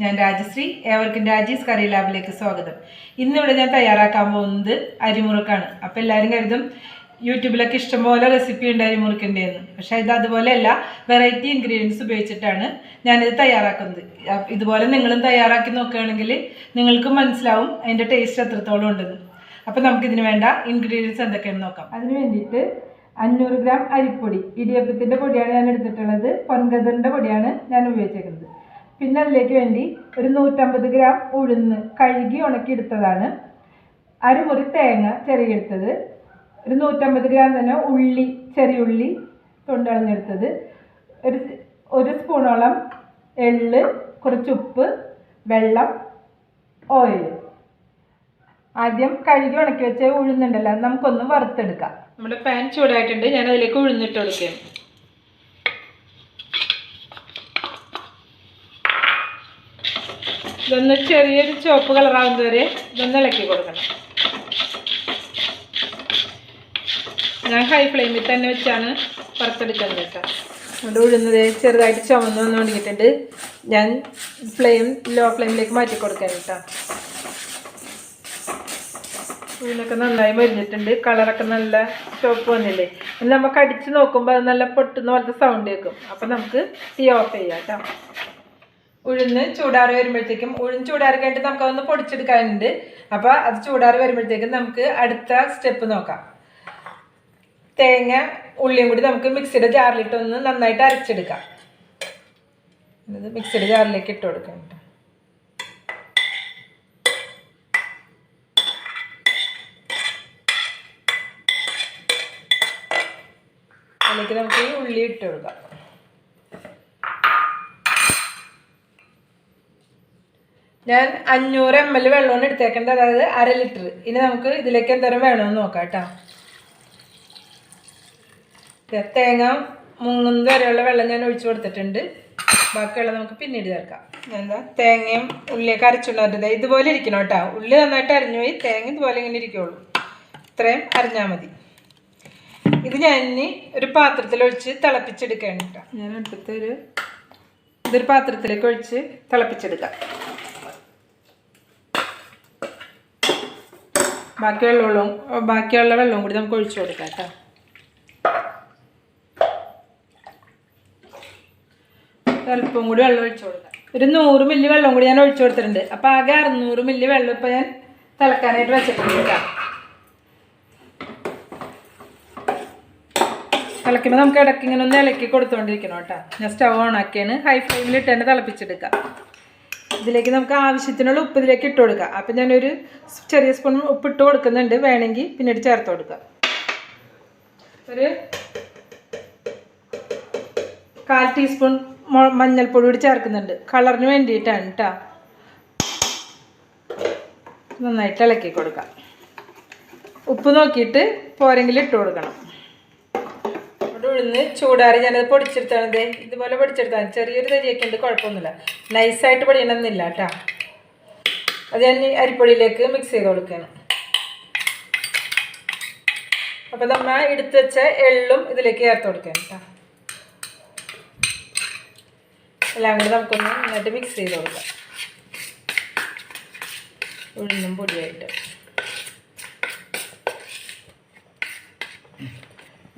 ഞാൻ രാജശ്രീ. ഏവർക്കും രാജീസ് കറി ലാബിലേക്ക് സ്വാഗതം. ഇന്നിവിടെ ഞാൻ തയ്യാറാക്കാൻ പോകുന്നത് അരിമുറുക്കാണ്. അപ്പോൾ എല്ലാവരും കരുതും യൂട്യൂബിലൊക്കെ ഇഷ്ടംപോലെ റെസിപ്പി ഉണ്ട് അരിമുറുക്കിൻ്റെന്ന്. പക്ഷേ ഇത് അതുപോലെയല്ല, വെറൈറ്റി ഇൻഗ്രീഡിയൻസ് ഉപയോഗിച്ചിട്ടാണ് ഞാനിത് തയ്യാറാക്കുന്നത്. ഇതുപോലെ നിങ്ങളും തയ്യാറാക്കി നോക്കുകയാണെങ്കിൽ നിങ്ങൾക്ക് മനസ്സിലാവും അതിൻ്റെ ടേസ്റ്റ് എത്രത്തോളം ഉണ്ടെന്ന്. അപ്പോൾ നമുക്കിതിന് വേണ്ട ഇൻഗ്രീഡിയൻസ് എന്തൊക്കെയാണെന്ന് നോക്കാം. അതിന് വേണ്ടിയിട്ട് 500 ഗ്രാം അരിപ്പൊടി, ഇടിയപ്പത്തിൻ്റെ പൊടിയാണ് ഞാൻ എടുത്തിട്ടുള്ളത്. പൊൻകതിറിൻ്റെ പൊടിയാണ് ഞാൻ ഉപയോഗിച്ചിരിക്കുന്നത്. പിന്നെ അതിലേക്ക് വേണ്ടി ഒരു 150 ഗ്രാം ഉഴുന്ന് കഴുകി ഉണക്കിയെടുത്തതാണ്. അരമുറി തേങ്ങ ചെറിയെടുത്തത്, ഒരു 150 ഗ്രാം തന്നെ ഉള്ളി, ചെറിയ ഉള്ളി തൊണ്ടളഞ്ഞെടുത്തത്, ഒരു സ്പൂണോളം എള്ള്, കുറച്ച് ഉപ്പ്, വെള്ളം, ഓയിൽ. ആദ്യം കഴുകി ഉണക്കി വെച്ച ഉഴുന്നുണ്ടല്ലോ, നമുക്കൊന്ന് വറുത്തെടുക്കാം. നമ്മുടെ പാൻ ചൂടായിട്ടുണ്ട്, ഞാൻ അതിലേക്ക് ഉഴുന്നിട്ട് കൊടുക്കുകയാണ്. ഇതൊന്ന് ചെറിയൊരു ചുവപ്പ് കളറാവുന്നത് വരെ ഇതൊന്ന് ഇളക്കി കൊടുക്കണം. ഞാൻ ഹൈ ഫ്ലെയിമിൽ തന്നെ വെച്ചാണ് വറുത്തെടുക്കുന്നത് കേട്ടോ. അതുകൊണ്ട് ഉഴുന്നത് ചെറുതായിട്ട് ചുമന്ന് വന്ന് തുടങ്ങിയിട്ടുണ്ട്. ഞാൻ ലോ ഫ്ലെയിമിലേക്ക് മാറ്റി കൊടുക്കാൻ കേട്ടോ. ഉഴുന്നൊക്കെ നന്നായി മരിഞ്ഞിട്ടുണ്ട്, കളറൊക്കെ നല്ല ചുവപ്പ് വന്നില്ലേ. ഇനി നമുക്ക് അടിച്ച് നോക്കുമ്പോൾ അത് നല്ല പൊട്ടുന്ന പോലത്തെ സൗണ്ട് കേൾക്കും. അപ്പം നമുക്ക് തീ ഓഫ് ചെയ്യാം കേട്ടോ. ഉഴുന്ന് ചൂടാറി വരുമ്പോഴത്തേക്കും, ഉഴുന്ന് ചൂടാറി കഴിഞ്ഞിട്ട് നമുക്കതൊന്ന് പൊടിച്ചെടുക്കാനുണ്ട്. അപ്പോൾ അത് ചൂടാറി വരുമ്പോഴത്തേക്കും നമുക്ക് അടുത്ത സ്റ്റെപ്പ് നോക്കാം. തേങ്ങ ഉള്ളിയും കൂടി നമുക്ക് മിക്സിയുടെ ജാറിലിട്ടൊന്ന് നന്നായിട്ട് അരച്ചെടുക്കാം. ഇത് മിക്സിയുടെ ജാറിലേക്ക് ഇട്ട് കൊടുക്കാം കേട്ടോ. അതിലേക്ക് നമുക്ക് ഈ ഉള്ളി ഇട്ട് കൊടുക്കാം. ഞാൻ 500 ml വെള്ളമാണ് എടുത്തേക്കേണ്ടത്, അതായത് 1/2 ലിറ്റർ. ഇനി നമുക്ക് ഇതിലേക്ക് എന്തോരം വേണമെന്ന് നോക്കാം കേട്ടോ. തേങ്ങ മുങ്ങുന്ന വരെയുള്ള വെള്ളം ഞാൻ ഒഴിച്ചു കൊടുത്തിട്ടുണ്ട്. ബാക്കിയുള്ള നമുക്ക് പിന്നീട് ചേർക്കാം. എന്താ തേങ്ങയും ഉള്ളിയൊക്കെ അരച്ചുകൊണ്ടിരുന്നത് ഇതുപോലെ ഇരിക്കണം കേട്ടോ. ഉള്ളി നന്നായിട്ട് അരിഞ്ഞു പോയി, തേങ്ങ ഇതുപോലെ ഇങ്ങനെ ഇരിക്കുള്ളൂ. ഇത്രയും അരിഞ്ഞാൽ മതി. ഇത് ഞാൻ ഇനി ഒരു പാത്രത്തിലൊഴിച്ച് തിളപ്പിച്ചെടുക്കുകയാണ് കേട്ടോ. ഞാൻ ഇതൊരു പാത്രത്തിലേക്ക് ഒഴിച്ച് തിളപ്പിച്ചെടുക്കാം. ബാക്കിയുള്ള വെള്ളവും കൂടി നമുക്ക് ഒഴിച്ചു കൊടുക്കാം കേട്ടോ. അല്പം കൂടി വെള്ളം ഒഴിച്ചു കൊടുക്കാം. ഒരു 100 മില്ലി വെള്ളം കൂടി ഞാൻ ഒഴിച്ചു കൊടുത്തിട്ടുണ്ട്. അപ്പോൾ ആകെ 600 മില്ലി വെള്ളം ഇപ്പോൾ ഞാൻ തിളക്കാനായിട്ട് വെച്ചിട്ടുണ്ട് കേട്ടോ. തിളയ്ക്കുമ്പോൾ നമുക്ക് ഇടയ്ക്ക് ഇങ്ങനെ ഒന്ന് ഇളക്കി കൊടുത്തുകൊണ്ടിരിക്കണം കേട്ടോ. ഞാൻ സ്റ്റവ് ഓണാക്കിയാണ്, ഹൈ ഫ്ലെയിമിലിട്ട് തന്നെ തിളപ്പിച്ചെടുക്കാം. ഇതിലേക്ക് നമുക്ക് ആവശ്യത്തിനുള്ള ഉപ്പ് ഇതിലേക്ക് ഇട്ട് കൊടുക്കാം. അപ്പം ഞാനൊരു ചെറിയ സ്പൂൺ ഉപ്പ് ഇട്ട് കൊടുക്കുന്നുണ്ട്, വേണമെങ്കിൽ പിന്നീട് ചേർത്ത് കൊടുക്കാം. ഒരു 1/4 ടീസ്പൂൺ മഞ്ഞൾപ്പൊടി കൂടി ചേർക്കുന്നുണ്ട്, കളറിന് വേണ്ടിയിട്ടാണ് കേട്ടോ. നന്നായിട്ട് ഇളക്കി കൊടുക്കാം. ഉപ്പ് നോക്കിയിട്ട് പോരെങ്കിൽ ഇട്ട് കൊടുക്കണം. ഉഴുന്ന് ചൂടാറി ഞാനത് പൊടിച്ചെടുത്താണത്. ഇതുപോലെ പൊടിച്ചെടുത്താൽ ചെറിയൊരു തരിയൊക്കെ ഉണ്ട്, കുഴപ്പമൊന്നുമില്ല. നൈസായിട്ട് പൊടിയണമെന്നില്ല കേട്ടോ. അത് ഞാൻ അരിപ്പൊടിയിലേക്ക് മിക്സ് ചെയ്ത് കൊടുക്കുകയാണ്. അപ്പം നമ്മൾ എടുത്ത് വെച്ച എള്ളും ഇതിലേക്ക് ചേർത്ത് കൊടുക്കുകയാണ് കേട്ടോ. എല്ലാം കൂടി നമുക്കൊന്ന് നന്നായിട്ട് മിക്സ് ചെയ്ത് കൊടുക്കാം, ഉഴുന്നും പൊടിയായിട്ട്.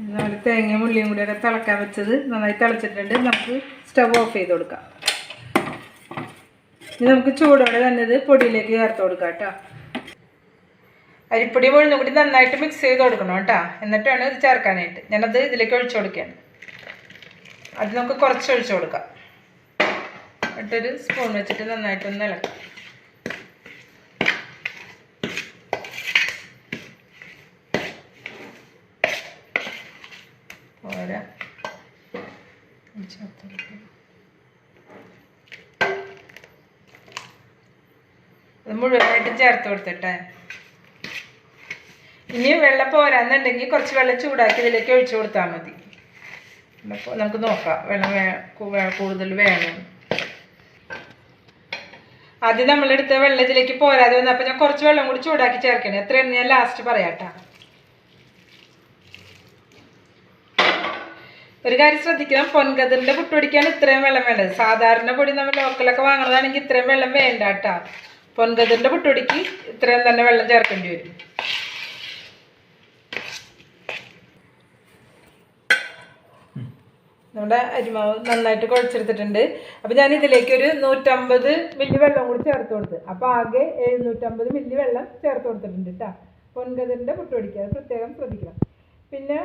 അതുപോലെ തേങ്ങയും ഉള്ളിയും കൂടിയൊക്കെ തിളക്കാൻ വെച്ചത് നന്നായി തിളച്ചിട്ടുണ്ട്. നമുക്ക് സ്റ്റവ് ഓഫ് ചെയ്ത് കൊടുക്കാം. ഇനി നമുക്ക് ചൂടോടെ തന്നെ ഇത് പൊടിയിലേക്ക് ചേർത്ത് കൊടുക്കാം കേട്ടോ. അരിപ്പൊടി ഉഴുന്നും കൂടി നന്നായിട്ട് മിക്സ് ചെയ്ത് കൊടുക്കണം കേട്ടോ. എന്നിട്ടാണ് ഇത് ചേർക്കാനായിട്ട്. ഞാനത് ഇതിലേക്ക് ഒഴിച്ചു കൊടുക്കുകയാണ്. അത് നമുക്ക് കുറച്ച് ഒഴിച്ചു കൊടുക്കാം. എന്നിട്ടൊരു സ്പൂൺ വെച്ചിട്ട് നന്നായിട്ടൊന്ന് ഇളക്കാം. അത് മുഴുവനായിട്ട് ചേർത്ത് കൊടുത്തിട്ടെ. ഇനി വെള്ളം പോരാന്നുണ്ടെങ്കിൽ കുറച്ച് വെള്ളം ചൂടാക്കി ഇതിലേക്ക് ഒഴിച്ചു കൊടുത്താൽ മതി. നമുക്ക് നോക്കാം വെള്ളം കൂടുതൽ വേണം. ആദ്യം നമ്മളെടുത്ത വെള്ളം ഇതിലേക്ക് പോരാതെ വന്നപ്പോൾ ഞാൻ കുറച്ച് വെള്ളം കൂടി ചൂടാക്കി ചേർക്കണേ. എത്രയാണ് ഞാൻ ലാസ്റ്റ് പറയാം കേട്ടോ. ഒരു കാര്യം ശ്രദ്ധിക്കണം, പൊൻകതിറിൻ്റെ പുട്ടുപൊടിക്കാണ് ഇത്രയും വെള്ളം വേണ്ടത്. സാധാരണ പൊടി നമ്മൾ ലോക്കലൊക്കെ വാങ്ങുന്നതാണെങ്കിൽ ഇത്രയും വെള്ളം വേണ്ട കേട്ടോ. പൊൻകതിറിൻ്റെ പുട്ടുപൊടിക്ക് ഇത്രയും തന്നെ വെള്ളം ചേർക്കേണ്ടി വരും. നമ്മുടെ അരിമാവ് നന്നായിട്ട് കുഴച്ചെടുത്തിട്ടുണ്ട്. അപ്പോൾ ഞാൻ ഇതിലേക്ക് ഒരു 150 മില്ലി വെള്ളം കൂടി ചേർത്ത് കൊടുത്ത്. അപ്പോൾ ആകെ 750 മില്ലി വെള്ളം ചേർത്ത് കൊടുത്തിട്ടുണ്ട് കേട്ടോ. പൊൻകതിറിൻ്റെ പുട്ടുപൊടിക്കുക, അത് പ്രത്യേകം ശ്രദ്ധിക്കണം. പിന്നെ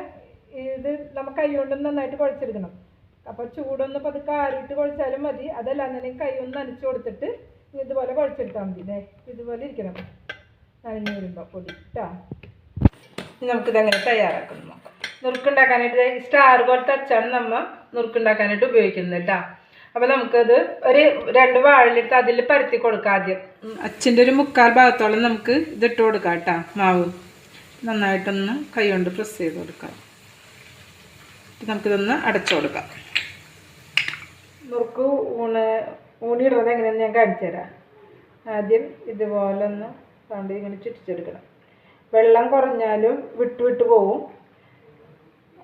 ഇത് നമുക്ക് കൈ കൊണ്ട് നന്നായിട്ട് കുഴച്ചെടുക്കണം. അപ്പോൾ ചൂടൊന്ന് പതുക്കെ ആറിയിട്ട് കുഴച്ചാലും മതി. അതല്ലാന്നുണ്ടെങ്കിൽ കൈ ഒന്ന് നനച്ച് കൊടുത്തിട്ട് ഇതുപോലെ കുഴച്ചെടുത്താൽ മതി. ഇതുപോലെ ഇരിക്കണം നനഞ്ഞ് വരുമ്പോൾ പൊടി കേട്ടോ. നമുക്കിതെങ്ങനെ തയ്യാറാക്കണം നോക്കാം. നുറുക്കുണ്ടാക്കാനായിട്ട് സ്റ്റാർ പോലത്തെ അച്ചാണ് നമ്മൾ നുറുക്കുണ്ടാക്കാനായിട്ട് ഉപയോഗിക്കുന്നത് കേട്ടോ. അപ്പോൾ നമുക്കത് ഒരു 2 വാഴലെടുത്ത് അതിൽ പരത്തി കൊടുക്കാം. ആദ്യം അച്ചിൻ്റെ ഒരു 3/4 ഭാഗത്തോളം നമുക്ക് ഇതിട്ട് കൊടുക്കാം കേട്ടോ. മാവ് നന്നായിട്ടൊന്ന് കൈ കൊണ്ട് പ്രസ് ചെയ്ത് കൊടുക്കാം. നമുക്കിതൊന്ന് അടച്ചു കൊടുക്കാം. നുറുക്ക് ഊണിയിടുന്നത് എങ്ങനെയാണെന്ന് ഞാൻ കാണിച്ചു തരാം. ആദ്യം ഇതുപോലെ ഒന്ന് കണ്ട് ഇങ്ങനെ ചുറ്റിച്ചെടുക്കണം. വെള്ളം കുറഞ്ഞാലും വിട്ട് പോവും.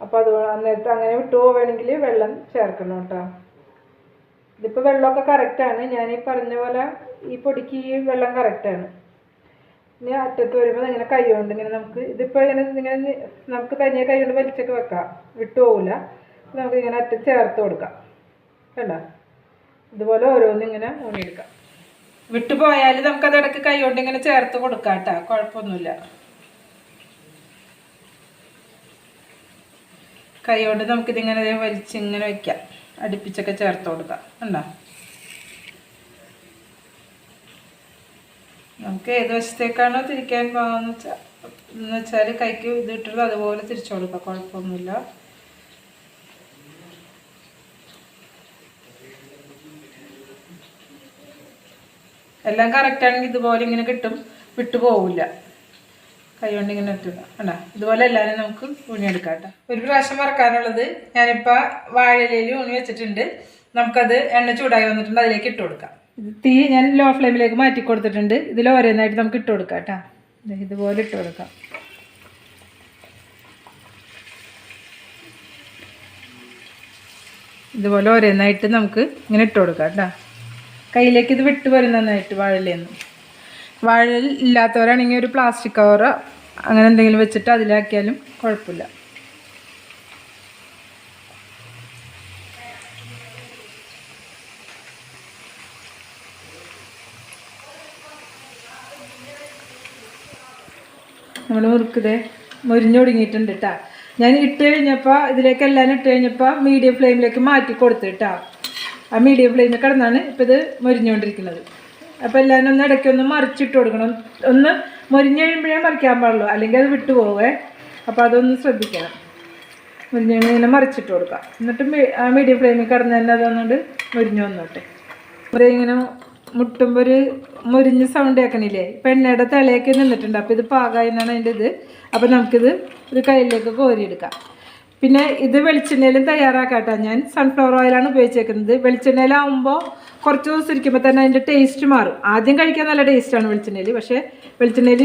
അപ്പോൾ അത് അന്നേരത്ത് അങ്ങനെ വിട്ടു പോവുകയാണെങ്കിൽ വെള്ളം ചേർക്കണം കേട്ടോ. ഇതിപ്പോൾ വെള്ളമൊക്കെ കറക്റ്റാണ്. ഞാൻ ഈ പറഞ്ഞ പോലെ ഈ പൊടിക്ക് ഈ വെള്ളം കറക്റ്റാണ്. ഇനി അറ്റത്ത് വരുമ്പോൾ ഇങ്ങനെ കൈ കൊണ്ട് ഇങ്ങനെ നമുക്ക് ഇതിപ്പോൾ ഇങ്ങനെ നമുക്ക് തനിയെ കൈ കൊണ്ട് വലിച്ചൊക്കെ വെക്കാം, വിട്ടു പോവില്ല. നമുക്ക് ഇങ്ങനെ അറ്റം ചേർത്ത് കൊടുക്കാം കണ്ടോ. ഇതുപോലെ ഓരോന്നിങ്ങനെ ഊണിയെടുക്കാം. വിട്ടു പോയാൽ നമുക്കത് ഇടയ്ക്ക് കൈ കൊണ്ട് ഇങ്ങനെ ചേർത്ത് കൊടുക്കാം കേട്ടോ, കുഴപ്പമൊന്നുമില്ല. കൈ കൊണ്ട് നമുക്കിതിങ്ങനെ വലിച്ചിങ്ങനെ വയ്ക്കാം, അടുപ്പിച്ചൊക്കെ ചേർത്ത് കൊടുക്കാം കണ്ടോ. നമുക്ക് ഏത് വശത്തേക്കാണോ തിരിക്കാൻ പോകുന്നത് വെച്ചാൽ കൈക്ക് ഇതിട്ടുള്ളത് അതുപോലെ തിരിച്ചു കൊടുക്കാം, കുഴപ്പമൊന്നുമില്ല. എല്ലാം കറക്റ്റാണെങ്കിൽ ഇതുപോലെ ഇങ്ങനെ കിട്ടും, വിട്ടു പോവില്ല. കൈ കൊണ്ട് ഇങ്ങനെ ഇട്ടില്ല കണ്ടോ. ഇതുപോലെ എല്ലാവരും നമുക്ക് ഊണിയെടുക്കാം കേട്ടോ. ഒരു പ്രാവശ്യം വറക്കാനുള്ളത് ഞാനിപ്പോൾ വാഴയിലയിൽ ഊണി വെച്ചിട്ടുണ്ട്. നമുക്കത് എണ്ണ ചൂടായി വന്നിട്ടുണ്ട്, അതിലേക്ക് ഇട്ട് കൊടുക്കാം. തീ ഞാൻ ലോ ഫ്ലെയിമിലേക്ക് മാറ്റി കൊടുത്തിട്ടുണ്ട്. ഇതിൽ ഓരോന്നായിട്ട് നമുക്ക് ഇട്ട് കൊടുക്കാം കേട്ടോ. ഇതുപോലെ ഇട്ട് കൊടുക്കാം. ഇതുപോലെ ഓരോന്നായിട്ട് നമുക്ക് ഇങ്ങനെ ഇട്ട് കൊടുക്കാം കേട്ടോ. കയ്യിലേക്ക് ഇത് വിട്ട് വരും നന്നായിട്ട് വാഴയിലേന്ന്. വാഴ ഇല്ലാത്തവരാണെങ്കിൽ ഒരു പ്ലാസ്റ്റിക് കവറോ അങ്ങനെ എന്തെങ്കിലും വെച്ചിട്ട് അതിലാക്കിയാലും കുഴപ്പമില്ല. നമ്മൾ മുറുക്കതേ മുരിഞ്ഞ് ഒടുങ്ങിയിട്ടുണ്ട് കേട്ടോ. ഞാൻ ഇട്ട് കഴിഞ്ഞപ്പോൾ ഇതിലേക്ക് എല്ലാം ഇട്ട് കഴിഞ്ഞപ്പോൾ മീഡിയം ഫ്ലെയിമിലേക്ക് മാറ്റി കൊടുത്തു കേട്ടോ. ആ മീഡിയം ഫ്ലെയിമിൽ കിടന്നാണ് ഇപ്പോൾ ഇത് മുരിഞ്ഞുകൊണ്ടിരിക്കുന്നത്. അപ്പോൾ എല്ലാവരും ഒന്ന് ഇടയ്ക്കൊന്ന് മറിച്ചിട്ട് കൊടുക്കണം. ഒന്ന് മുരിഞ്ഞ് കഴിയുമ്പോഴേ മറിക്കാൻ പാടുള്ളൂ, അല്ലെങ്കിൽ അത് വിട്ടു പോവേ. അപ്പോൾ അതൊന്ന് ശ്രദ്ധിക്കണം. മുരിഞ്ഞ് ഇങ്ങനെ മറിച്ചിട്ട് കൊടുക്കാം. എന്നിട്ട് ആ മീഡിയം ഫ്ലെയിമിൽ കിടന്ന് തന്നെ അതൊന്നുകൊണ്ട് മുരിഞ്ഞ് വന്നോട്ടെ. ഇവിടെ ഇങ്ങനെ മുട്ടുമ്പോൾ ഒരു മുരിഞ്ഞ് സൗണ്ട് കേൾക്കണില്ലേ. ഇപ്പം എണ്ണയുടെ തിളയൊക്കെ നിന്നിട്ടുണ്ട്. അപ്പോൾ ഇത് പാകമായി എന്നാണ് അതിൻ്റെ ഇത്. അപ്പോൾ നമുക്കിത് ഒരു കയ്യിലേക്ക് കോരിയെടുക്കാം. പിന്നെ ഇത് വെളിച്ചെണ്ണയിലും തയ്യാറാക്കാട്ടോ. ഞാൻ സൺഫ്ലവർ ഓയിലാണ് ഉപയോഗിച്ചേക്കുന്നത്. വെളിച്ചെണ്ണയിലാവുമ്പോൾ കുറച്ച് ദിവസം ഇരിക്കുമ്പോൾ തന്നെ അതിൻ്റെ ടേസ്റ്റ് മാറും. ആദ്യം കഴിക്കാൻ നല്ല ടേസ്റ്റാണ് വെളിച്ചെണ്ണയിൽ. പക്ഷേ വെളിച്ചെണ്ണയിൽ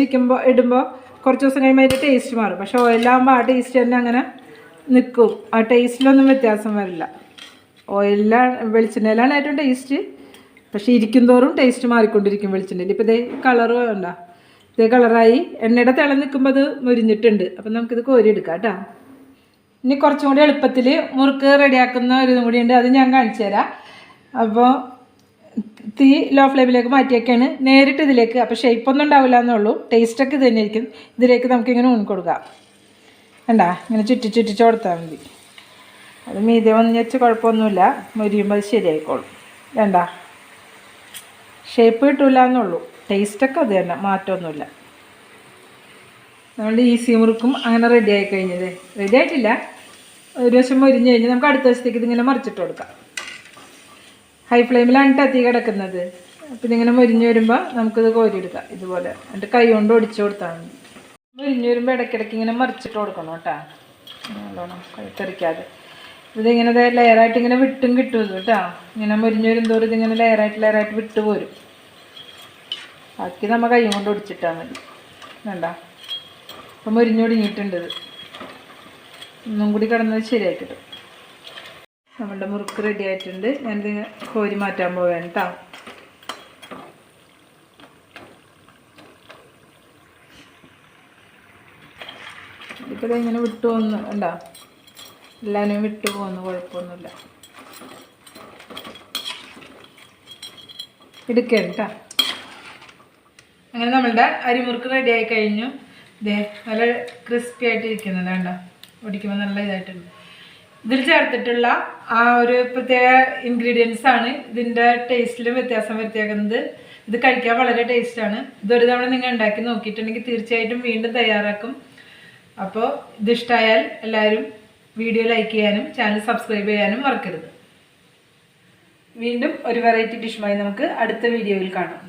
ഇടുമ്പോൾ കുറച്ച് ദിവസം കഴിയുമ്പോൾ അതിൻ്റെ ടേസ്റ്റ് മാറും. പക്ഷേ ഓയിലാകുമ്പോൾ ആ ടേസ്റ്റ് തന്നെ അങ്ങനെ നിൽക്കും. ആ ടേസ്റ്റിലൊന്നും വ്യത്യാസം വരില്ല. വെളിച്ചെണ്ണയിലാണ് ഏറ്റവും ടേസ്റ്റ്. പക്ഷേ ഇരിക്കും തോറും ടേസ്റ്റ് മാറിക്കൊണ്ടിരിക്കും വെളിച്ചെണ്ണയിൽ. ഇപ്പോൾ ഇതേ കളറ് വേണ്ട, ഇതേ കളറായി എണ്ണയുടെ തിള നിൽക്കുമ്പോൾ അത് മുരിഞ്ഞിട്ടുണ്ട്. അപ്പം നമുക്കിത് കോരിയെടുക്കാം കേട്ടോ. ഇനി കുറച്ചും കൂടി എളുപ്പത്തിൽ മുറുക്ക് റെഡിയാക്കുന്ന ഒരു ഇതും കൂടി ഉണ്ട്, അത് ഞാൻ കാണിച്ചു തരാം. അപ്പോൾ തീ ലോ ഫ്ലെയിമിലേക്ക് മാറ്റിയൊക്കെയാണ് നേരിട്ട് ഇതിലേക്ക്. അപ്പോൾ ഷേപ്പൊന്നും ഉണ്ടാവില്ല എന്നുള്ളൂ, ടേസ്റ്റൊക്കെ ഇത് തന്നെ ആയിരിക്കും. ഇതിലേക്ക് നമുക്കിങ്ങനെ ഊണി കൊടുക്കാം കണ്ടാ. ഇങ്ങനെ ചുറ്റിച്ച് കൊടുത്താൽ മതി. അത് മീതെ വന്ന് വെച്ച് കുഴപ്പമൊന്നുമില്ല, മുരിയുമ്പോൾ അത് ശരിയായിക്കോളും. വേണ്ട ഷേപ്പ് കിട്ടില്ല എന്നുള്ളൂ, ടേസ്റ്റൊക്കെ അത് തന്നെ, മാറ്റമൊന്നുമില്ല. നമ്മളുടെ ഈസി മുറുക്കും അങ്ങനെ റെഡി ആയി കഴിഞ്ഞത്. റെഡി ആയിട്ടില്ല, ഒരു വശം മുരിഞ്ഞ് കഴിഞ്ഞ് നമുക്ക് അടുത്ത വശത്തേക്ക് ഇതിങ്ങനെ മറിച്ചിട്ട് കൊടുക്കാം. ഹൈ ഫ്ലെയിമിലാണ് തീ കിടക്കുന്നത്. അപ്പോൾ ഇതിങ്ങനെ മുരിഞ്ഞ് വരുമ്പോൾ നമുക്കിത് കോരിയെടുക്കാം ഇതുപോലെ. എന്നിട്ട് കൈ കൊണ്ട് ഒടിച്ചു കൊടുത്താൽ മതി. മുരിഞ്ഞ് വരുമ്പോൾ ഇടയ്ക്കിടയ്ക്ക് ഇങ്ങനെ മറിച്ചിട്ട് കൊടുക്കണം കേട്ടോ, നല്ലോണം തെറിക്കാതെ. ഇതിങ്ങനെ ലെയറായിട്ട് ഇങ്ങനെ വിട്ടും കിട്ടും ഇത് കേട്ടോ. ഇങ്ങനെ മുരിഞ്ഞ് വരുന്നതോറും ഇതിങ്ങനെ ലെയറായിട്ട് വിട്ടു പോരും. ബാക്കി നമ്മൾ കൈ കൊണ്ട് ഒടിച്ചിട്ടാൽ മതി. വേണ്ട അപ്പം മുരിഞ്ഞൊടുങ്ങിയിട്ടുണ്ട്. ഇത് ഒന്നും കൂടി കിടന്നത് ശരിയായി കിട്ടും. നമ്മളുടെ മുറുക്ക് റെഡി ആയിട്ടുണ്ട്. ഞാനിത് കോരി മാറ്റാൻ പോവുകയാണ് കേട്ടോ. ഇപ്പോൾ ഇങ്ങനെ വിട്ടു പോകുന്നു ഉണ്ടോ, എല്ലാവരും വിട്ടു പോകുന്നു, കുഴപ്പമൊന്നുമില്ല. എടുക്കണം കേട്ടോ. അങ്ങനെ നമ്മളുടെ അരിമുറുക്ക് റെഡി ആയി കഴിഞ്ഞു. ഇതേ നല്ല ക്രിസ്പി ആയിട്ട് ഇരിക്കുന്നുണ്ട് കണ്ടോ, ഒടിക്കുമ്പോൾ നല്ല ഇതായിട്ടുണ്ട്. ഇതിൽ ചേർത്തിട്ടുള്ള ആ ഒരു പ്രത്യേക ഇൻഗ്രീഡിയൻസ് ആണ് ഇതിൻ്റെ ടേസ്റ്റിലും വ്യത്യാസം വരുത്തിയേക്കുന്നത്. ഇത് കഴിക്കാൻ വളരെ ടേസ്റ്റാണ്. ഇതൊരു തവണ നിങ്ങൾ ഉണ്ടാക്കി നോക്കിയിട്ടുണ്ടെങ്കിൽ തീർച്ചയായിട്ടും വീണ്ടും തയ്യാറാക്കും. അപ്പോൾ ഇതിഷ്ടമായാൽ എല്ലാവരും വീഡിയോ ലൈക്ക് ചെയ്യാനും ചാനൽ സബ്സ്ക്രൈബ് ചെയ്യാനും മറക്കരുത്. വീണ്ടും ഒരു വെറൈറ്റി ഡിഷുമായി നമുക്ക് അടുത്ത വീഡിയോയിൽ കാണാം.